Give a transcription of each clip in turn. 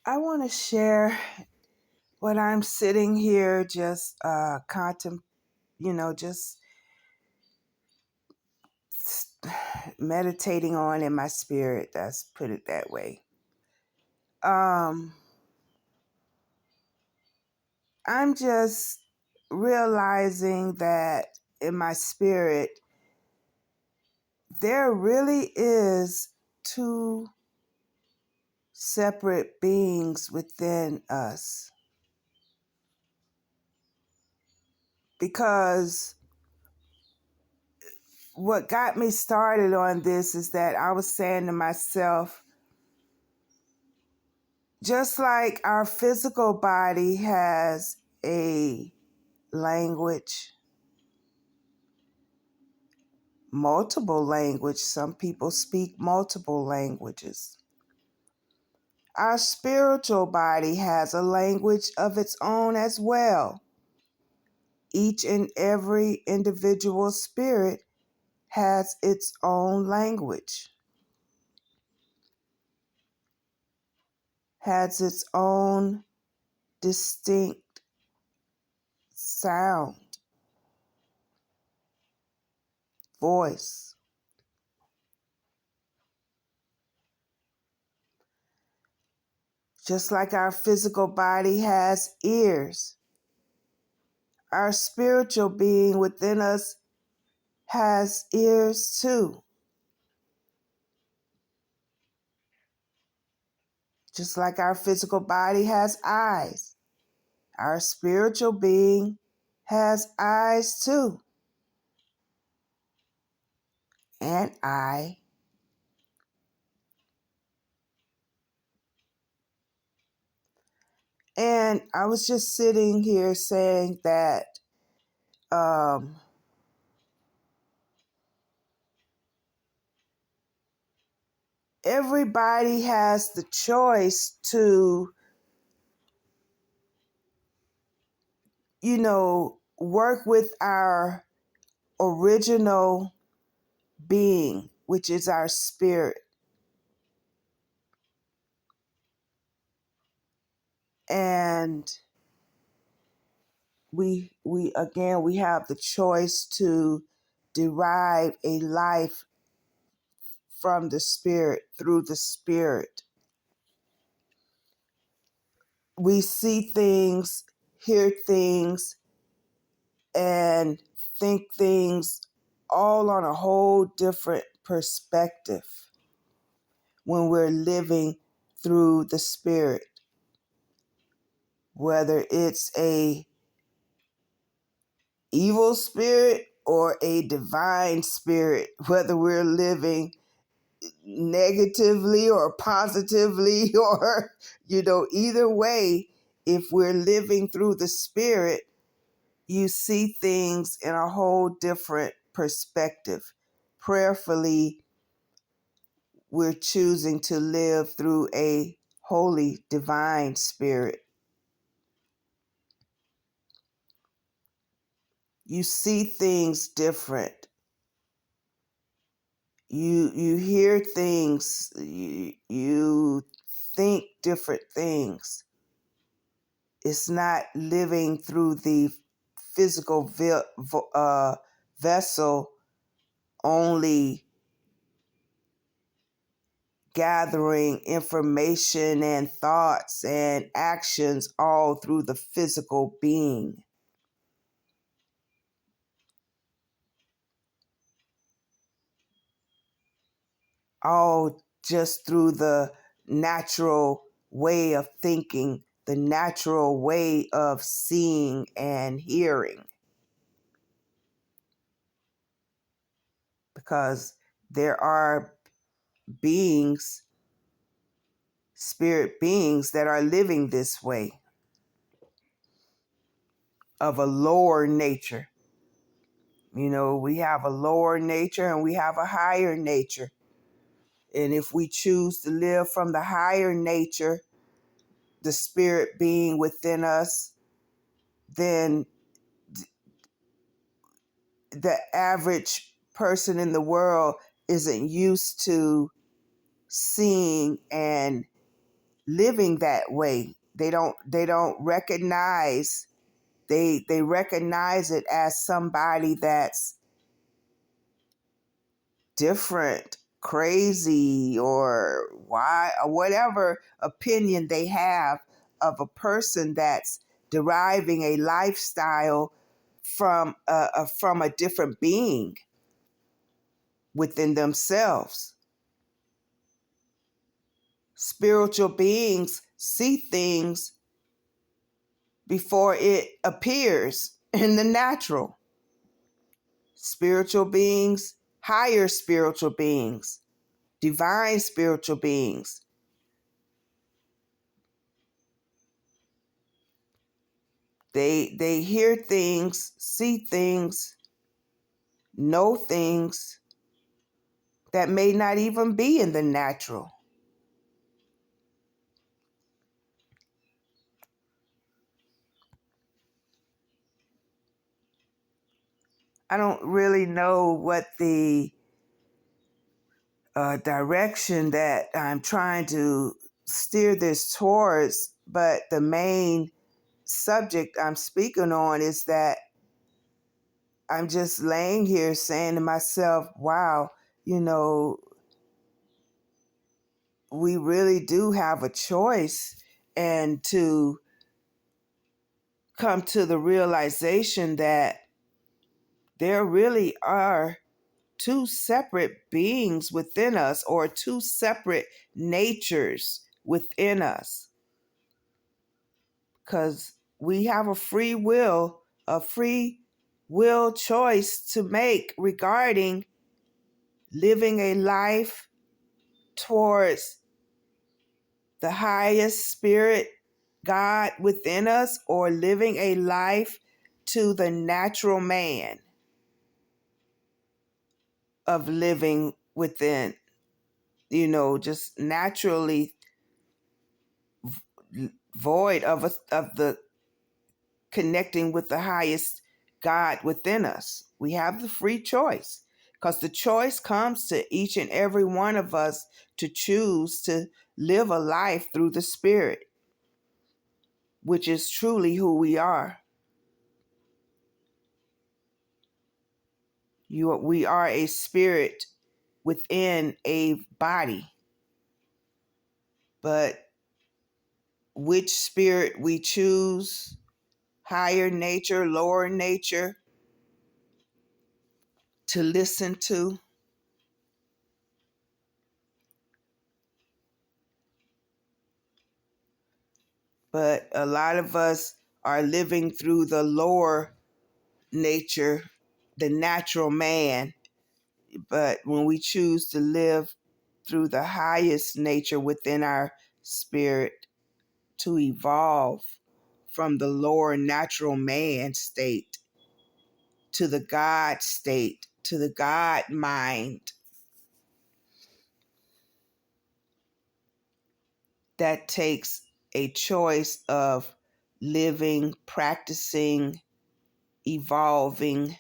I want to share what I'm sitting here just just meditating on in my spirit. Let's put it that way. I'm just realizing that in my spirit, there really is two separate beings within us. Because what got me started on this is that I was saying to myself, just like our physical body has a language, multiple language, some people speak multiple languages. Our spiritual body has a language of its own as well. Each and every individual spirit has its own language, has its own distinct sound, voice. Just like our physical body has ears, our spiritual being within us has ears too. Just like our physical body has eyes, our spiritual being has eyes too. And I was just sitting here saying that everybody has the choice to, work with our original being, which is our spirit. And we have the choice to derive a life from the spirit, through the spirit. We see things, hear things, and think things all on a whole different perspective when we're living through the spirit. Whether it's a evil spirit or a divine spirit, whether we're living negatively or positively or, either way, if we're living through the spirit, you see things in a whole different perspective. Prayerfully, we're choosing to live through a holy, divine spirit. You see things different. You hear things, you think different things. It's not living through the physical vessel, only gathering information and thoughts and actions all through the physical being. All just through the natural way of thinking, the natural way of seeing and hearing. Because there are beings, spirit beings, that are living this way, of a lower nature. We have a lower nature and we have a higher nature. And if we choose to live from the higher nature, the spirit being within us, then the average person in the world isn't used to seeing and living that way. They don't recognize, they recognize it as somebody that's different, crazy, or why, or whatever opinion they have of a person that's deriving a lifestyle from a different being within themselves. Spiritual beings see things before it appears in the natural. Spiritual beings, higher spiritual beings, divine spiritual beings, they hear things, see things, know things that may not even be in the natural. I don't really know what the direction that I'm trying to steer this towards, but the main subject I'm speaking on is that I'm just laying here saying to myself, wow, you know, we really do have a choice, and to come to the realization that there really are two separate beings within us, or two separate natures within us, because we have a free will choice to make regarding living a life towards the highest spirit, God within us, or living a life to the natural man of living within, just naturally void of the connecting with the highest God within us. We have the free choice, because the choice comes to each and every one of us to choose to live a life through the Spirit, which is truly who we are. We are a spirit within a body, but which spirit we choose, higher nature, lower nature, to listen to, but a lot of us are living through the lower nature, the natural man. But when we choose to live through the highest nature within our spirit, to evolve from the lower natural man state to the God state, to the God mind, that takes a choice of living, practicing, evolving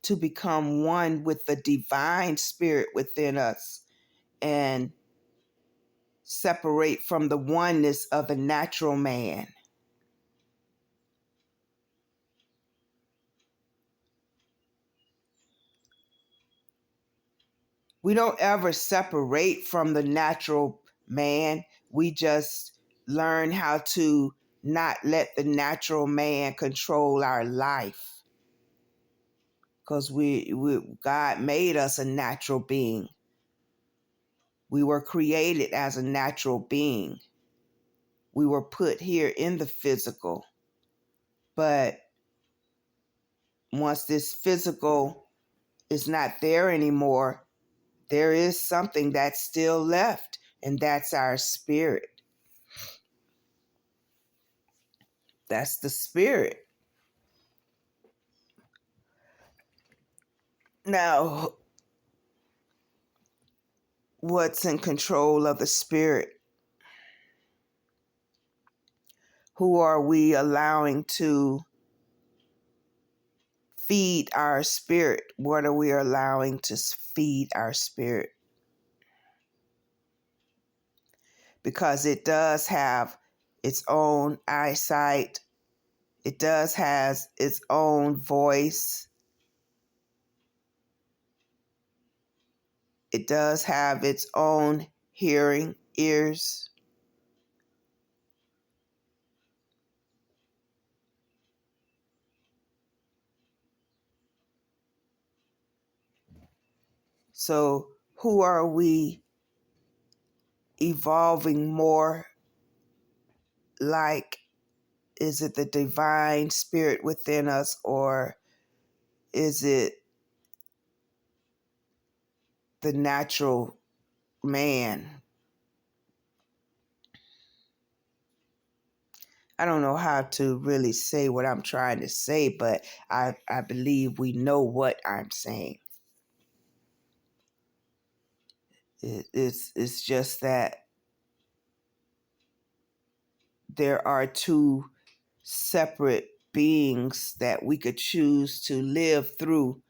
to become one with the divine spirit within us, and separate from the oneness of the natural man. We don't ever separate from the natural man. We just learn how to not let the natural man control our life, because God made us a natural being. We were created as a natural being. We were put here in the physical. But once this physical is not there anymore, there is something that's still left, and that's our spirit. That's the spirit. Now, what's in control of the spirit? Who are we allowing to feed our spirit? What are we allowing to feed our spirit? because it does have its own eyesight. It does have its own voice. It does have its own hearing ears. So who are we evolving more like? Is it the divine spirit within us, or is it the natural man? I don't know how to really say what I'm trying to say, but I believe we know what I'm saying. It's just that there are two separate beings that we could choose to live through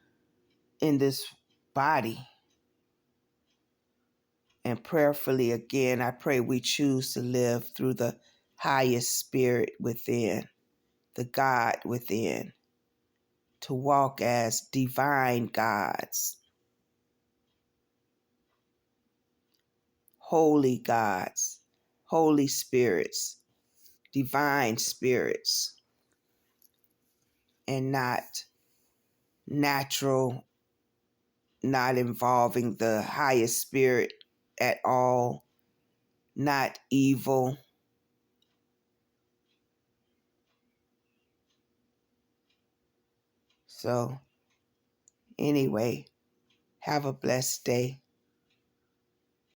in this body. And prayerfully, again, I pray we choose to live through the highest spirit within, the God within, to walk as divine gods, holy gods, holy spirits, divine spirits, and not natural, not involving the highest spirit at all, not evil. So, anyway, have a blessed day.